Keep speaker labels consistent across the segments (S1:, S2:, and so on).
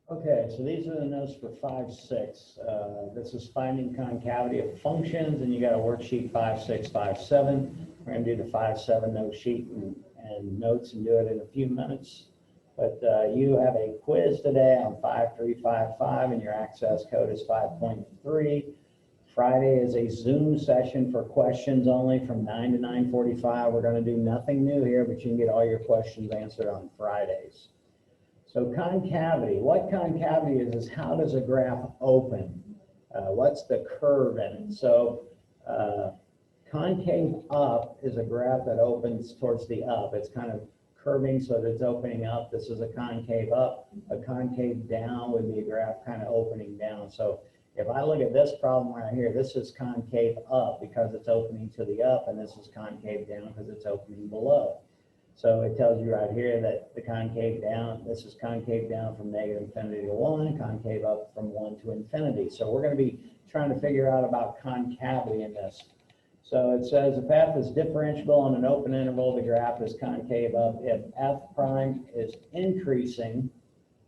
S1: Okay, so these are the notes for 5.6. This is finding concavity of functions, and you got a worksheet 5.6, 5.7. We're going to do the 5.7 note sheet and notes and do it in a few minutes. But you have a quiz today on 5.3.5.5, and your access code is 5.3. Friday is a Zoom session for questions only from 9 to 9:45. We're going to do nothing new here, but you can get all your questions answered on Fridays. So concavity, what concavity is how does a graph open? What's the curve in it? So concave up is a graph that opens towards the up. It's kind of curving so that it's opening up. This is a concave up. A concave down would be a graph kind of opening down. So if I look at this problem right here, this is concave up because it's opening to the up, and this is concave down because it's opening below. So it tells you right here that the concave down, this is concave down from negative infinity to 1, concave up from 1 to infinity. So we're going to be trying to figure out about concavity in this. So it says the path is differentiable on an open interval, the graph is concave up if f prime is increasing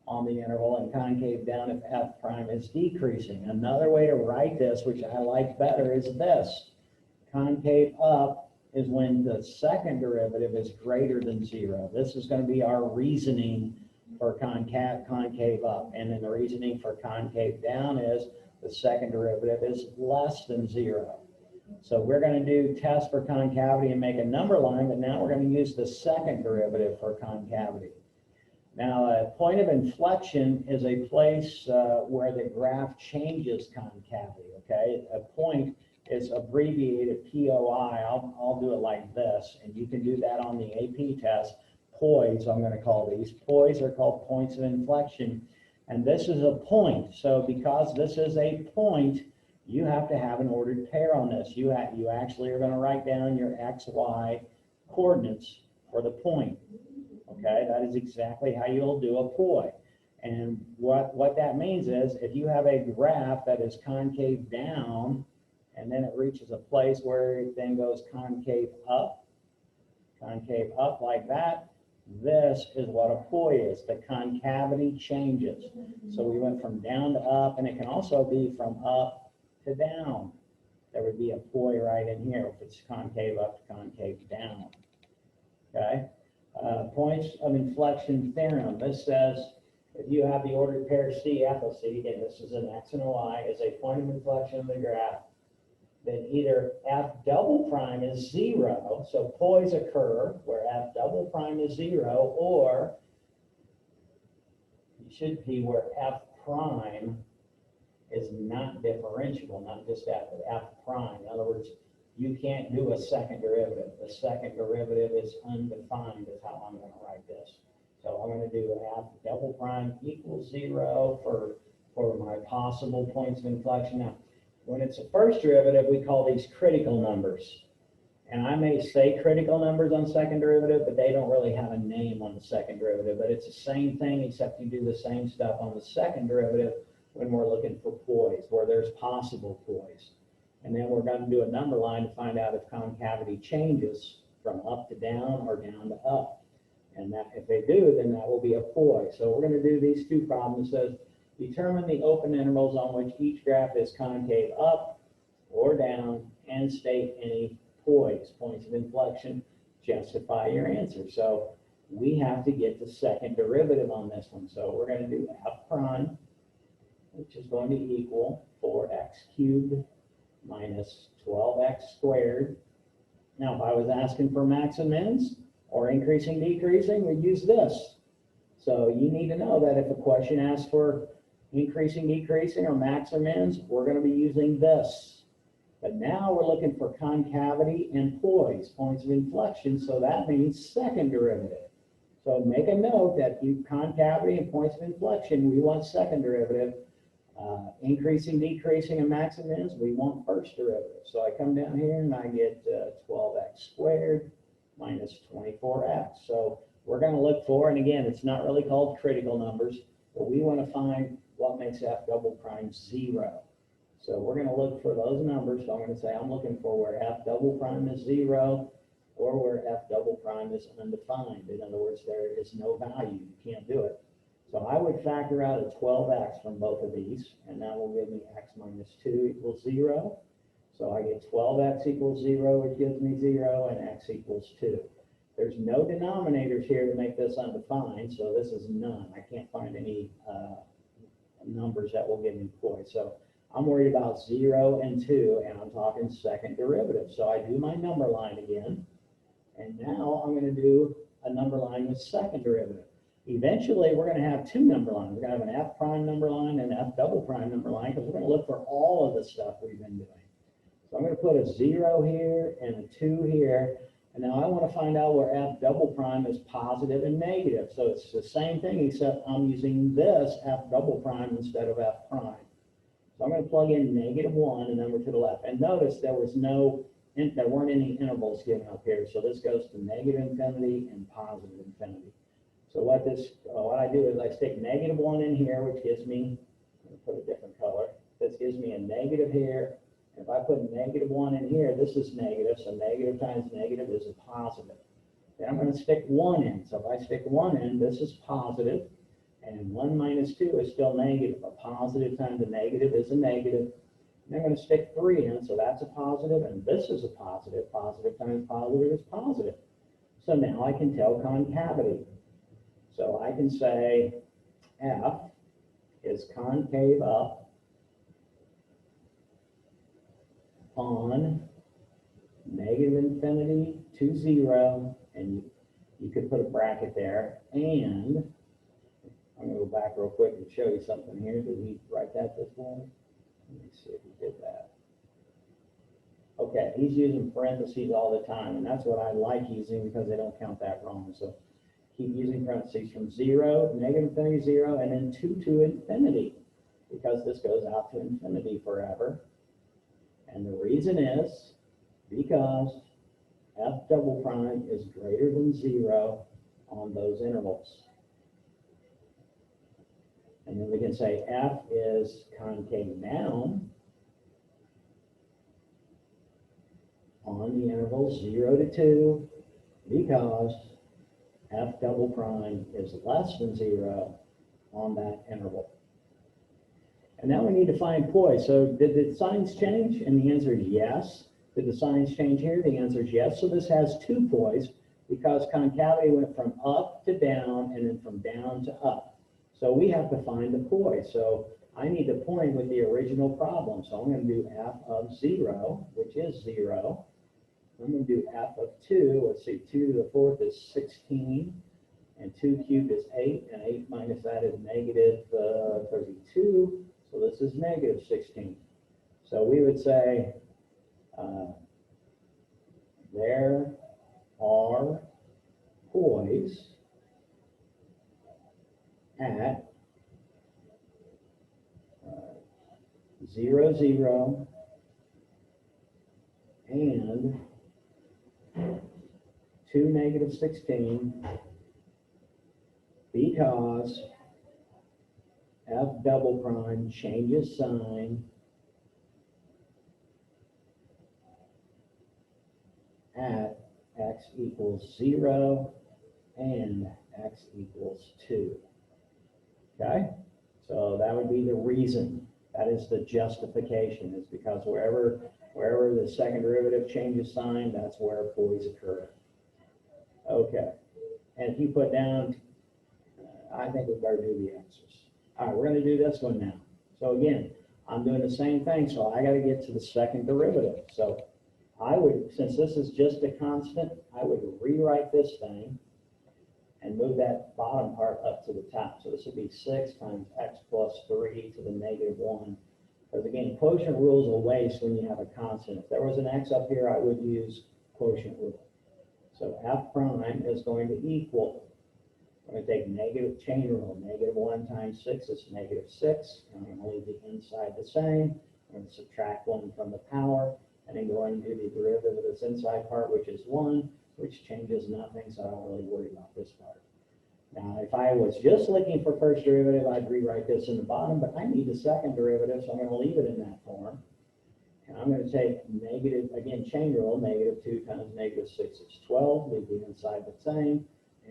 S1: on the interval and concave down if f prime is decreasing. Another way to write this, which I like better, is this. Concave up is when the second derivative is greater than 0. This is going to be our reasoning for concave up. And then the reasoning for concave down is the second derivative is less than 0. So we're going to do test for concavity and make a number line, but now we're going to use the second derivative for concavity. Now, a point of inflection is a place where the graph changes concavity, okay? A point is abbreviated POI. I'll do it like this, and you can do that on the AP test. POIs, I'm going to call these. POIs are called points of inflection, and this is a point. So because this is a point, you have to have an ordered pair on this. You actually are going to write down your X, Y coordinates for the point. Okay, that is exactly how you'll do a POI. And what that means is if you have a graph that is concave down, and then it reaches a place where it then goes concave up like that. This is what a POI is. The concavity changes. So we went from down to up, and it can also be from up to down. There would be a POI right in here if it's concave up to concave down. Okay? Points of inflection theorem. This says if you have the ordered pair C, F of C, and this is an X and a Y, is a point of inflection of the graph, then either f double prime is 0, so POIs occur where f double prime is 0, or it should be where f prime is not differentiable, not just f, but f prime. In other words, you can't do a second derivative. The second derivative is undefined, is how I'm going to write this. So I'm going to do f double prime equals 0 for my possible points of inflection. Now, when it's a first derivative, we call these critical numbers. And I may say critical numbers on second derivative, but they don't really have a name on the second derivative. But it's the same thing, except you do the same stuff on the second derivative when we're looking for POIs, where there's possible POIs. And then we're going to do a number line to find out if concavity changes from up to down or down to up. And that, if they do, then that will be a POI. So we're going to do these two problems. It says, determine the open intervals on which each graph is concave up or down and state any POIs, points of inflection, justify your answer. So we have to get the second derivative on this one. So we're going to do f prime, which is going to equal 4x cubed minus 12x squared. Now, if I was asking for max and mins or increasing, decreasing, we'd use this. So you need to know that if a question asks for increasing, decreasing, or max or mins, we're going to be using this. But now we're looking for concavity and POIs, points of inflection, so that means second derivative. So make a note that you concavity and points of inflection, we want second derivative. Increasing, decreasing, and max and mins, we want first derivative. So I come down here and I get 12x squared minus 24x. So we're going to look for, and again, it's not really called critical numbers, but we want to find what makes f double prime 0. So we're going to look for those numbers. So I'm going to say I'm looking for where f double prime is 0 or where f double prime is undefined. In other words, there is no value. You can't do it. So I would factor out a 12x from both of these, and that will give me x minus 2 equals 0. So I get 12x equals 0, which gives me 0, and x equals 2. There's no denominators here to make this undefined, so this is none. I can't find any numbers that will give me poise. So I'm worried about 0 and 2, and I'm talking second derivative. So I do my number line again, and now I'm going to do a number line with second derivative. Eventually, we're going to have two number lines. We're going to have an f prime number line and an f double prime number line, because we're going to look for all of the stuff we've been doing. So I'm going to put a 0 here and a 2 here. And now I want to find out where f double prime is positive and negative. So it's the same thing, except I'm using this f double prime instead of f prime. So I'm going to plug in -1 and then we're to the left. And notice there weren't any intervals given up here. So this goes to negative infinity and positive infinity. So what I do is I stick -1 in here, which gives me, I'm going to put a different color. This gives me a negative here. If I put -1 in here, this is negative, so negative times negative is a positive. Then I'm going to stick 1 in. So if I stick 1 in, this is positive, and 1 minus 2 is still negative. A positive times a negative is a negative. And I'm going to stick 3 in, so that's a positive, and this is a positive. Positive times positive is positive. So now I can tell concavity. So I can say F is concave up on negative infinity to 0, and you could put a bracket there, and I'm going to go back real quick and show you something here. Did he write that this morning? Let me see if he did that. Okay, he's using parentheses all the time, and that's what I like using because they don't count that wrong. So keep using parentheses from 0, negative infinity 0, and then 2 to infinity, because this goes out to infinity forever. And the reason is because f double prime is greater than 0 on those intervals. And then we can say f is concave down on the intervals 0 to 2 because f double prime is less than 0 on that interval. And now we need to find poise. So did the signs change? And the answer is yes. Did the signs change here? The answer is yes. So this has 2 poise because concavity went from up to down and then from down to up. So we have to find the poise. So I need to point with the original problem. So I'm going to do f of 0, which is 0. I'm going to do f of 2. Let's see, 2 to the 4th is 16. And 2 cubed is 8. And 8 minus that is negative 32. So this is negative 16. So we would say there are poise at 0, 0, and 2, negative 16, because f double prime changes sign at x equals 0 and x equals 2. Okay? So that would be the reason. That is the justification, is because wherever the second derivative changes sign, that's where poise occur. Okay. And if you put down, I think we better do the answers. All right, we're going to do this one now. So again, I'm doing the same thing, so I got to get to the second derivative. So I would, since this is just a constant, I would rewrite this thing and move that bottom part up to the top. So this would be 6 times x plus 3 to the -1. Because again, quotient rule is a waste when you have a constant. If there was an x up here, I would use quotient rule. So f prime is going to equal, I'm going to take negative chain rule. -1 times 6 is -6. And I'm going to leave the inside the same. I'm going to subtract 1 from the power. And then go and do the derivative of this inside part, which is 1, which changes nothing, so I don't really worry about this part. Now, if I was just looking for first derivative, I'd rewrite this in the bottom, but I need the second derivative, so I'm going to leave it in that form. And I'm going to take negative, again, chain rule, -2 times -6 is 12, leave the inside the same,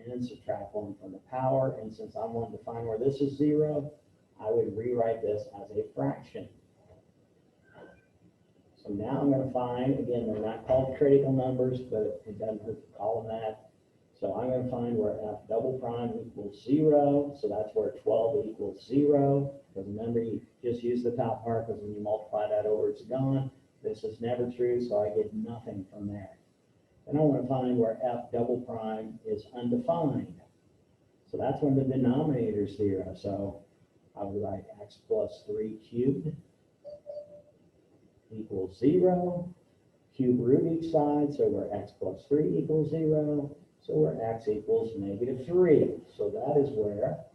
S1: and subtract 1 from the power. And since I wanted to find where this is 0, I would rewrite this as a fraction. So now I'm going to find, again, they're not called critical numbers, but it doesn't hurt to call them that. So I'm going to find where f double prime equals 0. So that's where 12 equals 0. Because remember, you just use the top part, because when you multiply that over, it's gone. This is never true, so I get nothing from there. Then I want to find where f double prime is undefined. So that's when the denominator is 0. So I would write x plus 3 cubed equals 0. Cube root each side, so where x plus 3 equals 0. So where x equals -3. So that is where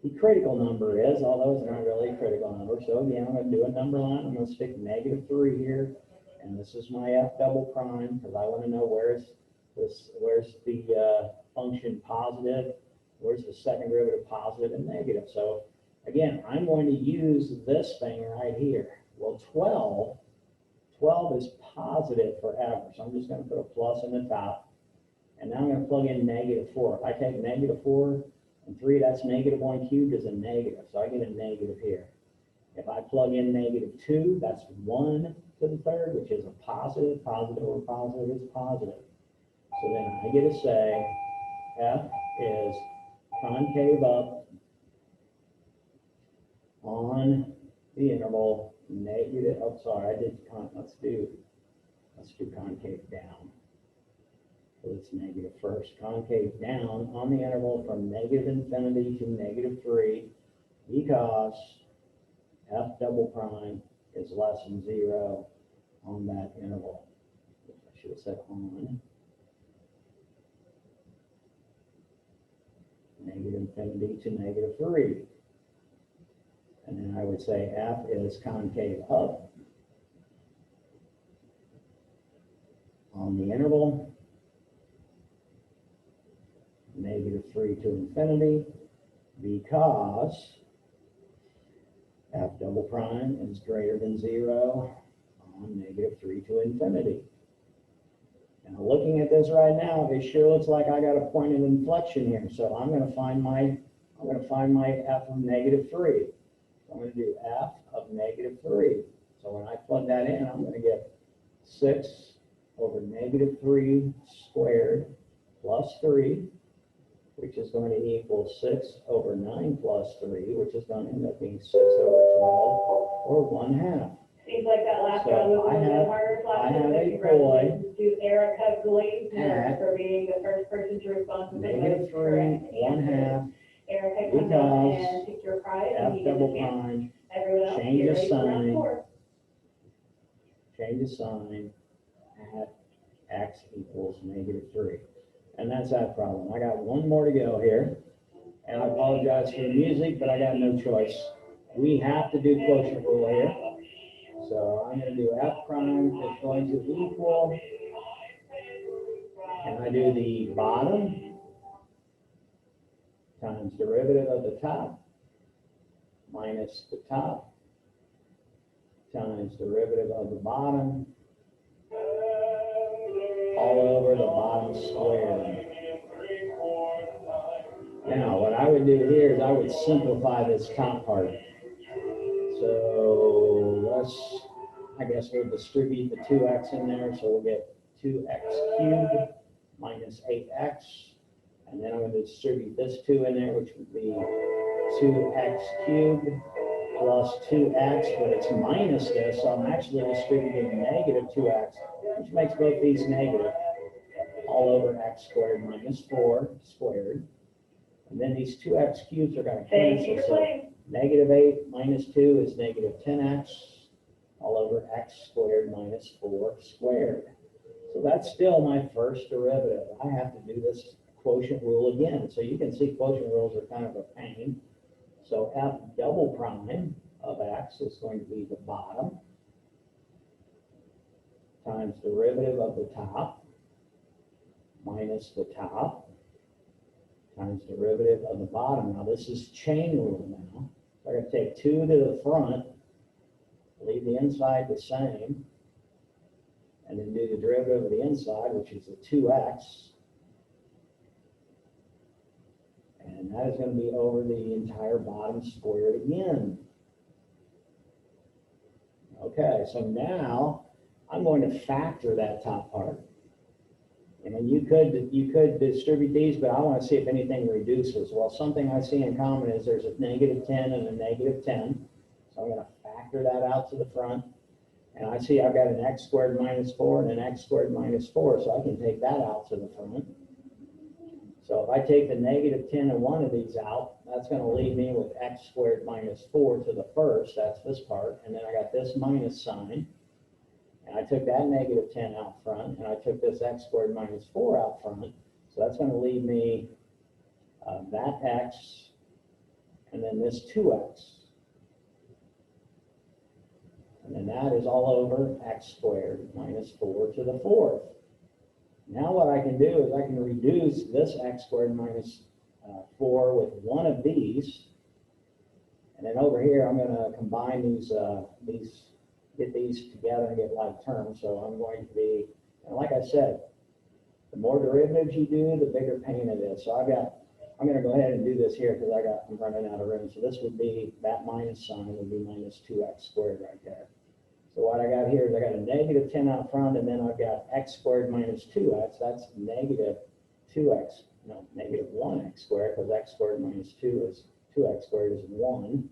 S1: the critical number is, although it's not really a critical number. So again, I'm going to do a number line. I'm going to stick -3 here. And this is my f double prime, because I want to know where's the function positive, where's the second derivative positive and negative. So again, I'm going to use this thing right here. Well, 12 is positive forever. So I'm just going to put a plus in the top. And now I'm going to plug in -4. If I take -4 and 3, that's -1 cubed is a negative. So I get a negative here. If I plug in -2, that's 1 to the third, which is a positive. Positive over positive is positive. So then I get to say f is concave up on the interval negative. Oh, sorry, I did. Let's do concave down. So it's negative first. Concave down on the interval from -infinity to -3, because f double prime is less than 0 on that interval. I should have said on. -infinity to -3. And then I would say f is concave up on the interval -3 to infinity, because f double prime is greater than 0 on -3 to infinity. Now looking at this right now, it sure looks like I got a point of inflection here. So I'm going to find my f of -3. So I'm going to do f of -3. So when I plug that in, I'm going to get 6 over -3 squared plus 3, which is going to equal 6 over 9 plus 3, which is going to end up being 6 over 12, or 1/2.
S2: Seems like that last
S1: So
S2: round was a
S1: I
S2: little
S1: have-
S2: bit harder.
S1: I have a
S2: Congratulations to Erica Gleason
S1: at
S2: for being the first person to respond to the most
S1: -3,
S2: correct
S1: 1/2,
S2: answer. Erica come down and pick your prize, and
S1: f
S2: you get
S1: double
S2: the chance.
S1: prime,
S2: Everyone else,
S1: change
S2: get
S1: the
S2: ready for round
S1: sign.
S2: 4.
S1: change the sign at x equals -3. And that's that problem. I got one more to go here. And I apologize for the music, but I got no choice. We have to do quotient rule here. So I'm going to do f prime is going to equal, and I do the bottom times derivative of the top minus the top times derivative of the bottom all over the bottom squared. Now, what I would do here is I would simplify this top part. So I guess we'll distribute the 2x in there. So we'll get 2x cubed minus 8x. And then I'm going to distribute this 2 in there, which would be 2x cubed plus 2x, but it's minus this. So I'm actually distributing -2x, which makes both these negative, all over x squared minus 4 squared. And then these 2x cubes are going to
S2: Thank you
S1: cancel.
S2: for
S1: So
S2: playing.
S1: -8 minus 2 is -10x, all over x squared minus 4 squared. So that's still my first derivative. I have to do this quotient rule again. So you can see quotient rules are kind of a pain. So f double prime of x is going to be the bottom times derivative of the top minus the top times derivative of the bottom. Now this is chain rule now. So I'm going to take 2 to the front, leave the inside the same, and then do the derivative of the inside, which is the 2x, that is going to be over the entire bottom squared again. Okay, so now I'm going to factor that top part. And you could distribute these, but I want to see if anything reduces. Well, something I see in common is there's a -10 and a -10. So I'm going to factor that out to the front. And I see I've got an x squared minus 4 and an x squared minus 4, so I can take that out to the front. So if I take the -10 of one of these out, that's going to leave me with x squared minus 4 to the first. That's this part. And then I got this minus sign. And I took that -10 out front, and I took this x squared minus 4 out front. So that's going to leave me that x, and then this 2x. And then that is all over x squared minus 4 to the fourth. Now what I can do is I can reduce this x squared minus 4 with one of these. And then over here, I'm going to combine these, get these together and get like terms. So I'm going to be, and like I said, the more derivatives you do, the bigger pain it is. So I'm going to go ahead and do this here because I'm running out of room. So this would be, that minus sign would be minus 2x squared right there. So what I got here is I got a -10 out front, and then I've got x squared minus 2x. That's -2x, no, -1x squared, because x squared minus 2x squared is 1,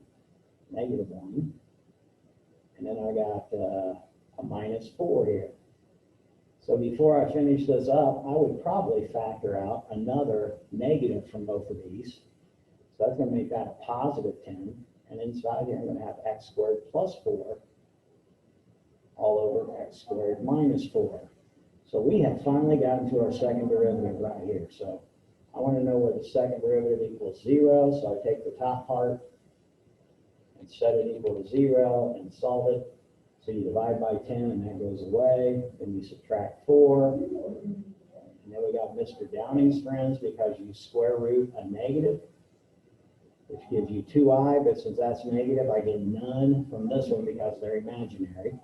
S1: -1. And then I got a minus 4 here. So before I finish this up, I would probably factor out another negative from both of these. So that's going to make that a +10. And inside here, I'm going to have x squared plus 4 all over x squared minus 4. So we have finally gotten to our second derivative right here. So I want to know where the second derivative equals 0. So I take the top part and set it equal to 0 and solve it. So you divide by 10 and that goes away. Then you subtract 4. And then we got Mr. Downing's friends because you square root a negative, which gives you 2i, but since that's negative, I get none from this one because they're imaginary.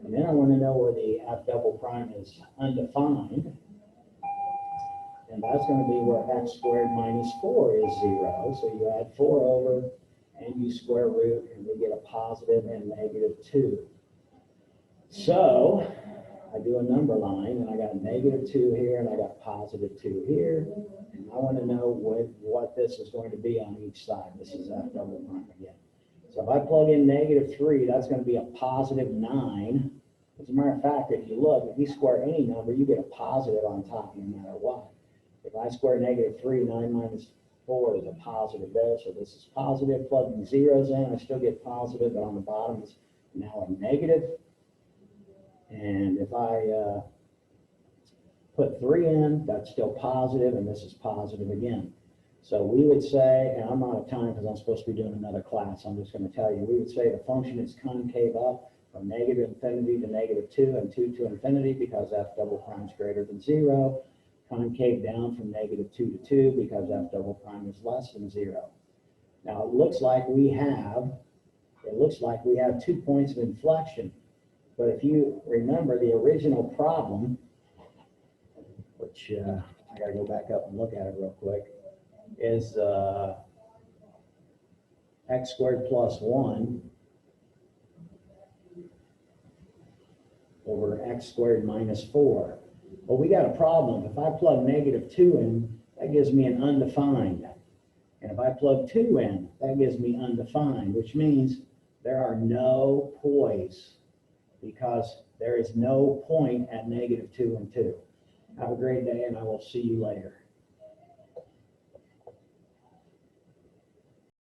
S1: And then I want to know where the f double prime is undefined. And that's going to be where x squared minus 4 is 0. So you add 4 over and you square root, and we get a positive and -2. So I do a number line, and I got a -2 here, and I got +2 here. And I want to know what this is going to be on each side. This is f double prime again. So if I plug in -3, that's going to be a +9. As a matter of fact, if you look, if you square any number, you get a positive on top no matter what. If I square -3, 9 minus 4 is a positive there, so this is positive. Plugging zeros in, I still get positive, but on the bottom it's now a negative. And if I put 3 in, that's still positive, and this is positive again. So we would say, and I'm out of time because I'm supposed to be doing another class, I'm just going to tell you, we would say the function is concave up from -infinity to -2 and 2 to infinity because f double prime is greater than 0. Concave down from -2 to 2 because f double prime is less than 0. Now it looks like we have 2 points of inflection. But if you remember the original problem, which I got to go back up and look at it real quick, is x squared plus 1 over x squared minus 4. Well, we got a problem. If I plug -2 in, that gives me an undefined. And if I plug 2 in, that gives me undefined, which means there are no poise because there is no point at -2 and 2. Have a great day, and I will see you later.